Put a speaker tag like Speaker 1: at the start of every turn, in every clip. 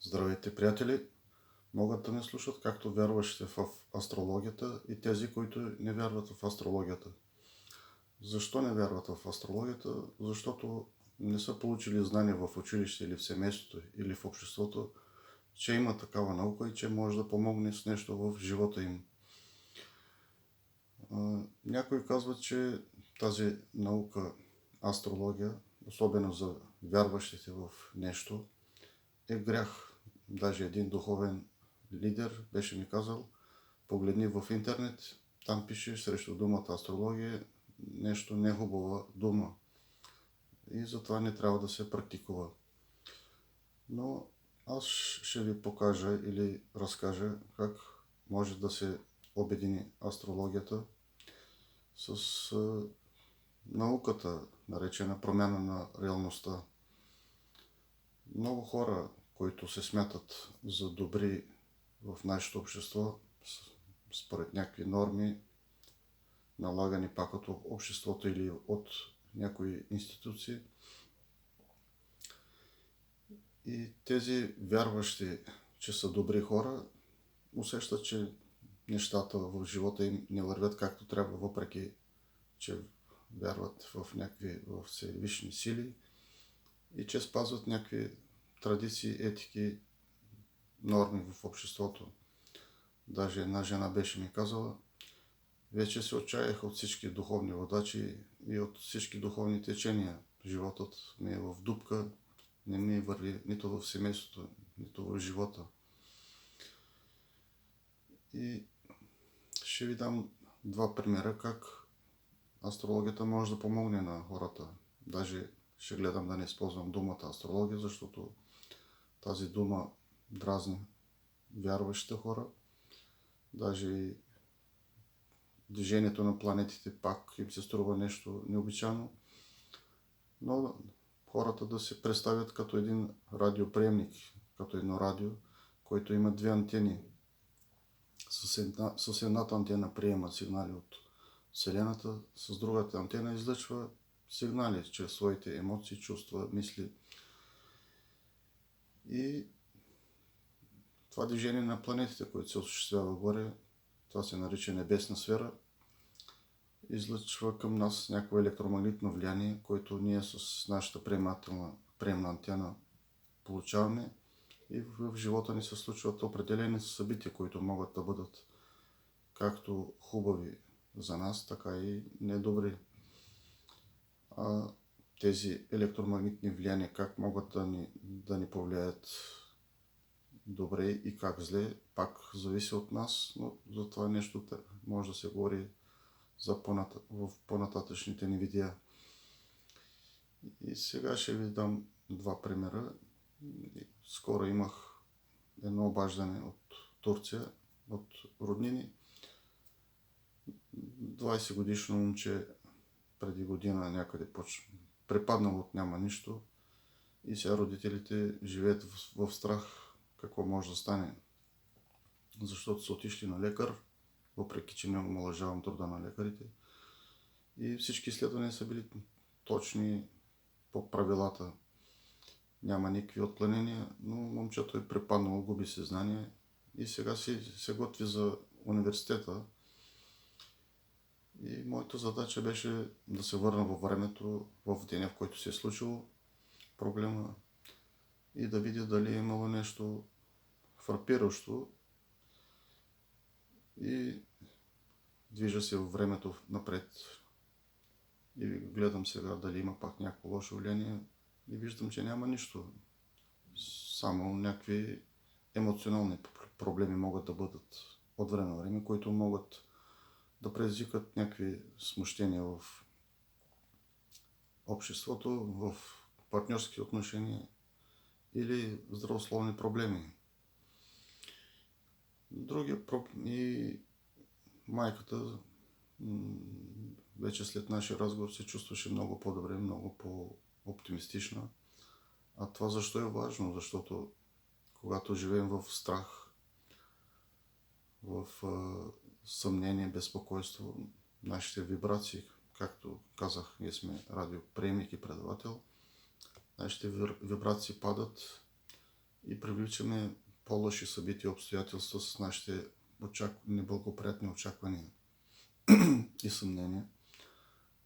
Speaker 1: Здравейте, приятели! Могат да ме слушат както вярващите в астрологията и тези, които не вярват в астрологията. Защо не вярват в астрологията? Защото не са получили знания в училище или в семейството или в обществото, че има такава наука и че може да помогне с нещо в живота им. Някои казват, че тази наука, астрология, особено за вярващите в нещо, е грях. Даже един духовен лидер беше ми казал: погледни в интернет, там пише срещу думата астрология нещо нехубава дума и затова не трябва да се практикува. Но аз ще ви покажа или разкажа как може да се обедини астрологията с науката, наречена промяна на реалността. Много хора, които се смятат за добри в нашето общество, според някакви норми, налагани пак от обществото или от някои институции. И тези вярващи, че са добри хора, усещат, че нещата в живота им не вървят както трябва, въпреки че вярват в някакви всевишни сили и че спазват някакви традиции, етики, норми в обществото. Даже една жена беше ми казала: вече се отчаях от всички духовни водачи и от всички духовни течения. Животът ми е в дупка, не ми върви нито в семейството, нито в живота. И ще ви дам два примера как астрологията може да помогне на хората. Даже ще гледам да не използвам думата астрология, защото тази дума дразни вярващите хора. Даже и движението на планетите пак им се струва нещо необичайно. Но хората да се представят като един радиоприемник, като едно радио, който има две антени. С едната антена приема сигнали от Вселената, с другата антена излъчва сигнали чрез своите емоции, чувства, мисли. И това движение на планетите, което се осъществява горе, това се нарича небесна сфера, излъчва към нас някакво електромагнитно влияние, което ние с нашата приемна антена получаваме, и в живота ни се случват определени събития, които могат да бъдат както хубави за нас, така и недобри. Тези електромагнитни влияния как могат да ни повлияят добре и как зле, пак зависи от нас, но за това нещо може да се говори в по-нататъчните ни видеа. И сега ще ви дам два примера. Скоро имах едно обаждане от Турция, от роднини. 20 годишно момче преди година някъде препаднало от няма нищо и сега родителите живеят в страх какво може да стане, защото са отишли на лекар, въпреки че не омалъжавам труда на лекарите, и всички изследвания са били точни по правилата. Няма никакви отклонения, но момчето е препаднало, губи съзнание и сега се готви за университета. И моята задача беше да се върна във времето, в деня, в който се е случило проблема, и да видя дали е имало нещо фрапиращо, и движа се във времето напред и гледам сега дали има пак някакво лошо влияние и виждам, че няма нищо. Само някакви емоционални проблеми могат да бъдат от време на време, които могат да предизвикат някакви смущения в обществото, в партньорски отношения или здравословни проблеми. И майката вече след нашия разговор се чувстваше много по-добре, много по-оптимистична. А това защо е важно? Защото когато живеем в страх, в съмнение, безпокойство, нашите вибрации, както казах, ние сме радиоприемник и предавател, нашите вибрации падат и привличаме по-лоши събития и обстоятелства с нашите неблагоприятни очаквания и съмнения.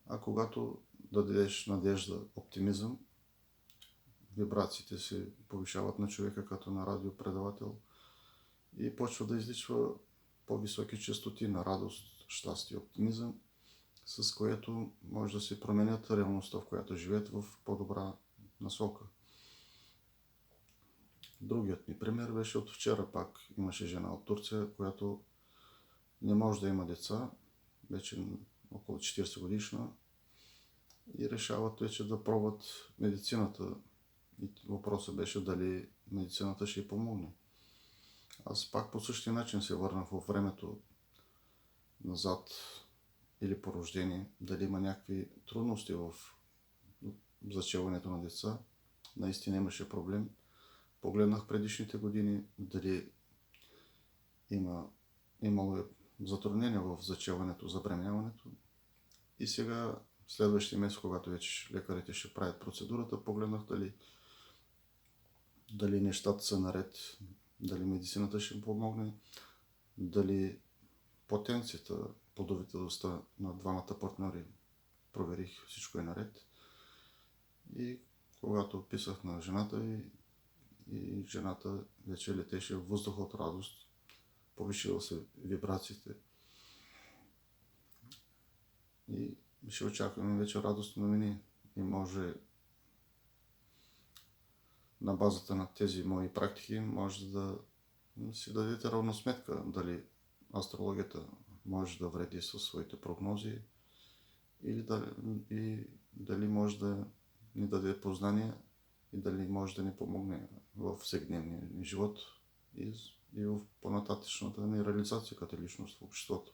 Speaker 1: А когато дадеш надежда, оптимизъм, вибрациите се повишават на човека като на радиопредавател и почва да изличва по-високи честоти на радост, щастие, оптимизъм, с което може да се променят реалността, в която живеят, в по-добра насока. Другият ми пример беше от вчера пак. Имаше жена от Турция, която не може да има деца, вече около 40 годишна, и решават вече да пробват медицината. И въпросът беше дали медицината ще й помогне. Аз пак по същия начин се върнах във времето назад или по рождение, дали има някакви трудности в зачеването на деца. Наистина имаше проблем. Погледнах предишните години, дали имало затруднения в зачеването, забременяването. И сега, следващия месец, когато вече лекарите ще правят процедурата, погледнах дали нещата са наред, дали медицината ще им помогне, дали потенцията, плодовителността на двамата партньори, проверих, всичко е наред. И когато писах на жената и жената вече летеше в въздуха от радост, повишила се вибрациите. И ще очакваме вече радостни новини и може на базата на тези мои практики може да си дадете равносметка дали астрологията може да вреди със своите прогнози и дали може да ни даде познания и дали може да ни помогне в всекидневния ни живот и в по-нататъчната ни реализация като личност в обществото.